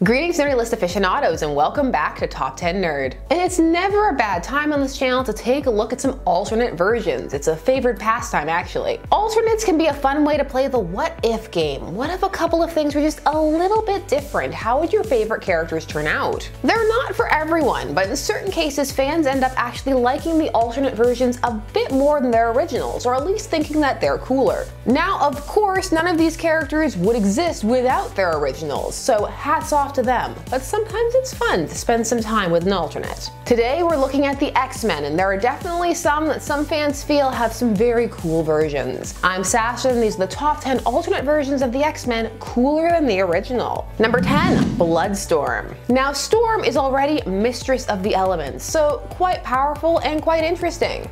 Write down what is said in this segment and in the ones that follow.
Greetings nerdy list aficionados and welcome back to Top 10 Nerd. And it's never a bad time on this channel to take a look at some alternate versions. It's a favorite pastime actually. Alternates can be a fun way to play the what if game. What if a couple of things were just a little bit different? How would your favorite characters turn out? They're not for everyone, but in certain cases fans end up actually liking the alternate versions a bit more than their originals, or at least thinking that they're cooler. Now of course none of these characters would exist without their originals, so hats off to them, but sometimes it's fun to spend some time with an alternate. Today we're looking at the X-Men, and there are definitely some that some fans feel have some very cool versions. I'm Sasha, and these are the top 10 alternate versions of the X-Men cooler than the original. Number 10, Bloodstorm. Now Storm is already mistress of the elements, so quite powerful and quite interesting.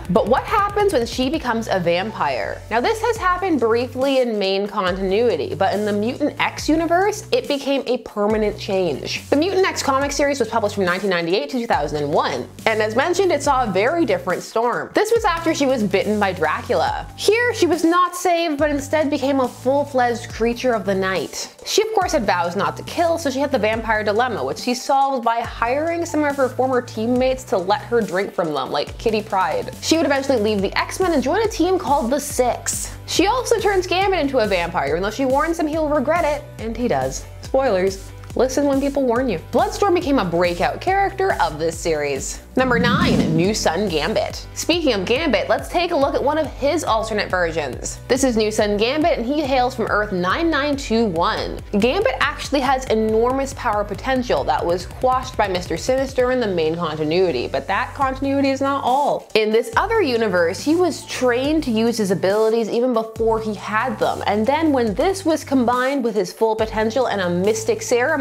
But what happens when she becomes a vampire? Now this has happened briefly in main continuity, but in the Mutant X universe, it became a permanent change. The Mutant X comic series was published from 1998 to 2001, and as mentioned, it saw a very different Storm. This was after she was bitten by Dracula. Here, she was not saved, but instead became a full-fledged creature of the night. She of course had vows not to kill, so she had the vampire dilemma, which she solved by hiring some of her former teammates to let her drink from them, like Kitty Pryde. She would eventually leave the X-Men and join a team called the Six. She also turns Gambit into a vampire, even though she warns him he'll regret it, and he does. Spoilers. Listen when people warn you. Bloodstorm became a breakout character of this series. Number 9, new Sun Gambit. Speaking of Gambit, let's take a look at one of his alternate versions. This is new Sun Gambit, and he hails from Earth 9921. Gambit actually has enormous power potential that was quashed by Mr. Sinister in the main continuity, but that continuity is not all. In this other universe, he was trained to use his abilities even before he had them, and then when this was combined with his full potential and a mystic ceremony,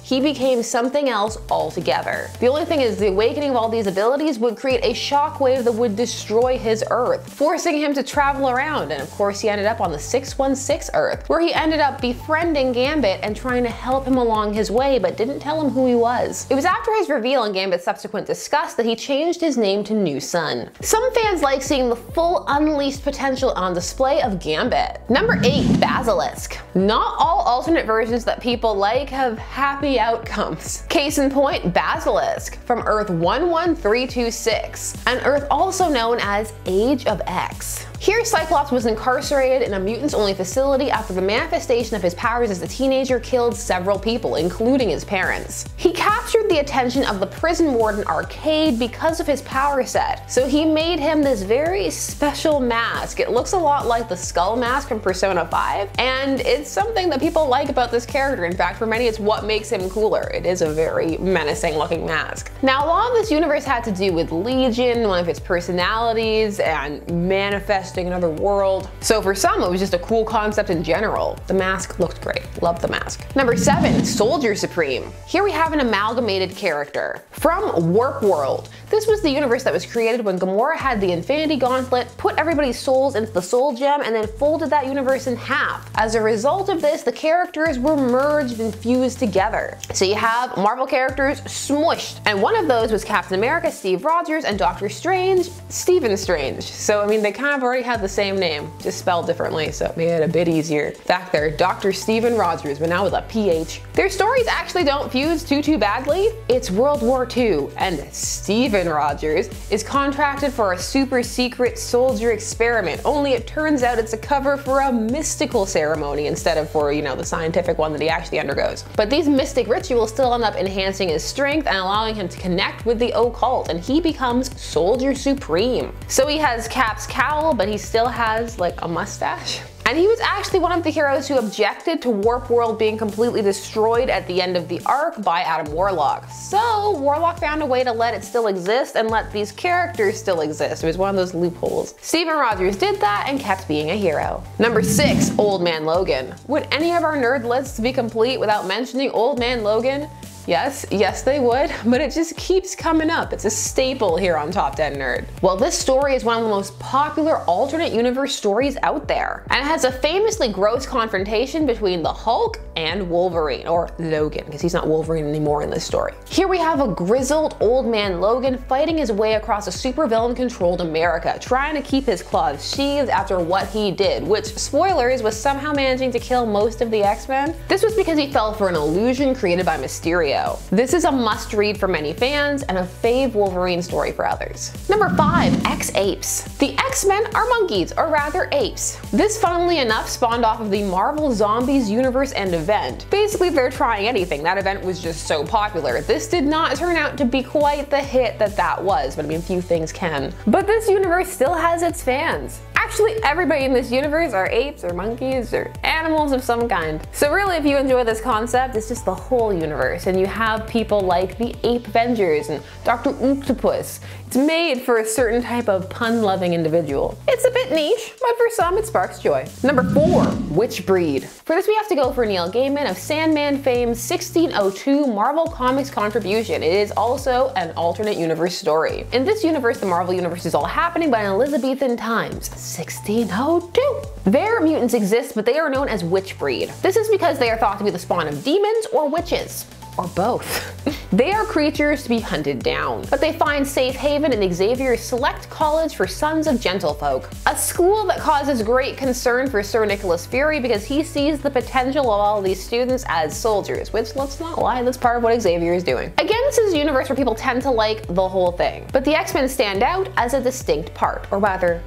he became something else altogether. The only thing is, the awakening of all these abilities would create a shockwave that would destroy his Earth, forcing him to travel around, and of course he ended up on the 616 Earth, where he ended up befriending Gambit and trying to help him along his way, but didn't tell him who he was. It was after his reveal and Gambit's subsequent disgust that he changed his name to New Sun. Some fans like seeing the full unleashed potential on display of Gambit. Number 8, Basilisk. Not all alternate versions that people like have happy outcomes. Case in point, Basilisk from Earth 11326, an Earth also known as Age of X. Here, Cyclops was incarcerated in a mutants-only facility after the manifestation of his powers as a teenager killed several people, including his parents. He captured the attention of the prison warden Arcade because of his power set, so he made him this very special mask. It looks a lot like the Skull mask from Persona 5, and it's something that people like about this character. In fact, for many, it's what makes him cooler. It is a very menacing looking mask. Now, a lot of this universe had to do with Legion, one of its personalities, and manifesting another world. So for some, it was just a cool concept in general. The mask looked great. Loved the mask. Number 7, Soldier Supreme. Here we have an amalgamated character from Warp World. This was the universe that was created when Gamora had the Infinity Gauntlet, put everybody's souls into the Soul Gem, and then folded that universe in half. As a result of this, the characters were merged and fused together. So you have Marvel characters smushed, and one of those was Captain America, Steve Rogers, and Doctor Strange, Stephen Strange. So I mean, they kind of already had the same name, just spelled differently, so it made it a bit easier. Back there, Dr. Stephen Rogers, but now with a PH. Their stories actually don't fuse too badly. It's World War II, and Stephen Rogers is contracted for a super secret soldier experiment, only it turns out it's a cover for a mystical ceremony instead of for, you know, the scientific one that he actually undergoes. But these mystic rituals still end up enhancing his strength and allowing him to connect with the occult, and he becomes Soldier Supreme. So he has Cap's cowl, but he still has like a mustache. And he was actually one of the heroes who objected to Warp World being completely destroyed at the end of the arc by Adam Warlock. So Warlock found a way to let it still exist and let these characters still exist. It was one of those loopholes. Stephen Rogers did that and kept being a hero. Number 6, Old Man Logan. Would any of our nerd lists be complete without mentioning Old Man Logan? Yes, they would, but it just keeps coming up. It's a staple here on Top 10 Nerd. Well, this story is one of the most popular alternate universe stories out there, and it has a famously gross confrontation between the Hulk and Wolverine, or Logan, because he's not Wolverine anymore in this story. Here we have a grizzled old man Logan fighting his way across a supervillain-controlled America, trying to keep his claws sheathed after what he did, which, spoilers, was somehow managing to kill most of the X-Men. This was because he fell for an illusion created by Mysterio. This is a must-read for many fans and a fave Wolverine story for others. Number 5, X-Apes. The X-Men are monkeys, or rather apes. This, funnily enough, spawned off of the Marvel Zombies universe and event. Basically, they're trying anything. That event was just so popular. This did not turn out to be quite the hit that was, but I mean, few things can. But this universe still has its fans. Actually, everybody in this universe are apes or monkeys or animals of some kind. So really, if you enjoy this concept, it's just the whole universe, and you have people like the Ape Avengers and Dr. Octopus. It's made for a certain type of pun-loving individual. It's a bit niche, but for some it sparks joy. Number 4, Which Breed? For this we have to go for Neil Gaiman of Sandman fame's 1602 Marvel Comics contribution. It is also an alternate universe story. In this universe, the Marvel universe is all happening by Elizabethan times, 1602. There, mutants exist, but they are known as Witch Breed. This is because they are thought to be the spawn of demons or witches, or both. They are creatures to be hunted down, but they find safe haven in Xavier's select college for sons of gentlefolk, a school that causes great concern for Sir Nicholas Fury because he sees the potential of all these students as soldiers, which, let's not lie, that's part of what Xavier is doing. Again, this is a universe where people tend to like the whole thing, but the X-Men stand out as a distinct part, or rather,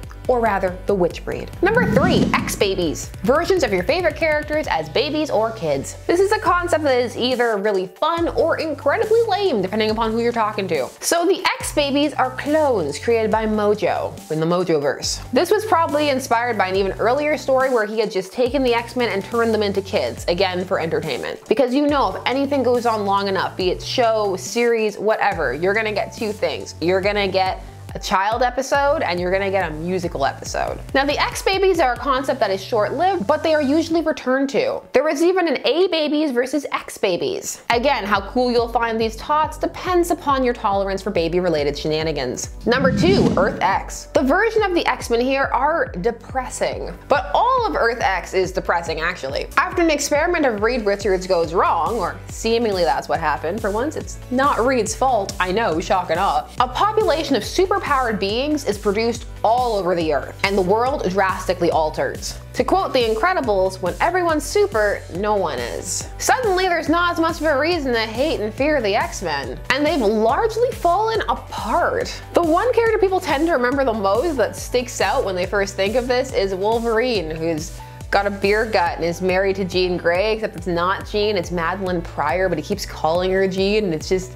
the Witch Breed. Number 3, X-Babies. Versions of your favorite characters as babies or kids. This is a concept that is either really fun or incredibly lame, depending upon who you're talking to. So the X-Babies are clones created by Mojo in the Mojoverse. This was probably inspired by an even earlier story where he had just taken the X-Men and turned them into kids, again for entertainment. Because you know, if anything goes on long enough, be it show, series, whatever, you're gonna get two things. You're gonna get a child episode, and you're gonna get a musical episode. Now, the X-Babies are a concept that is short-lived, but they are usually returned to. There is even an A-Babies versus X-Babies. Again, how cool you'll find these tots depends upon your tolerance for baby-related shenanigans. Number 2, Earth X. The version of the X-Men here are depressing, but all of Earth X is depressing, actually. After an experiment of Reed Richards goes wrong, or seemingly that's what happened, for once it's not Reed's fault, I know, shock and awe, a population of superpowered beings is produced all over the Earth, and the world drastically alters. To quote The Incredibles, when everyone's super, no one is. Suddenly, there's not as much of a reason to hate and fear the X-Men, and they've largely fallen apart. The one character people tend to remember the most that sticks out when they first think of this is Wolverine, who's got a beer gut and is married to Jean Grey, except it's not Jean, it's Madeline Pryor, but he keeps calling her Jean, and it's just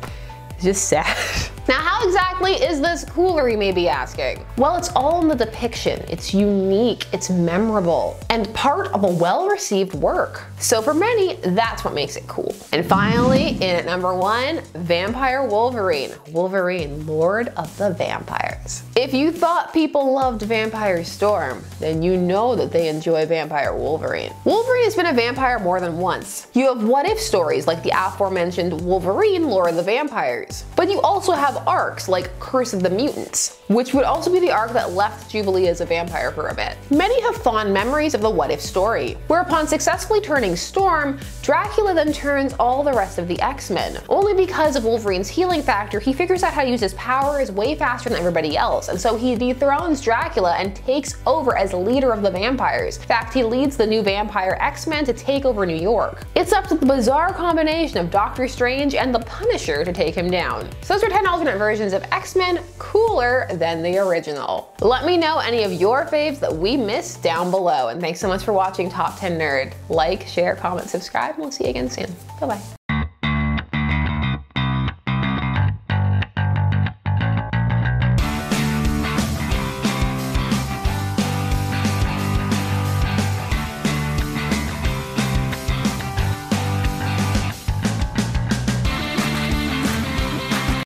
sad. Now, how exactly is this cooler, you may be asking? Well, it's all in the depiction. It's unique, it's memorable, and part of a well-received work. So for many, that's what makes it cool. And finally, in at number 1, Vampire Wolverine. Wolverine, Lord of the Vampires. If you thought people loved Vampire Storm, then you know that they enjoy Vampire Wolverine. Wolverine has been a vampire more than once. You have what-if stories like the aforementioned Wolverine, Lord of the Vampires. But you also have arcs like Curse of the Mutants, which would also be the arc that left Jubilee as a vampire for a bit. Many have fond memories of the what-if story, where upon successfully turning Storm, Dracula then turns all the rest of the X-Men. Only because of Wolverine's healing factor, he figures out how to use his powers way faster than everybody else, and so he dethrones Dracula and takes over as leader of the vampires. In fact, he leads the new vampire X-Men to take over New York. It's up to the bizarre combination of Doctor Strange and the Punisher to take him down. So those are 10 alternate versions of X-Men cooler than the original. Let me know any of your faves that we missed down below, and thanks so much for watching Top 10 Nerd. Like, share, comment, subscribe, and we'll see you again soon. Bye-bye.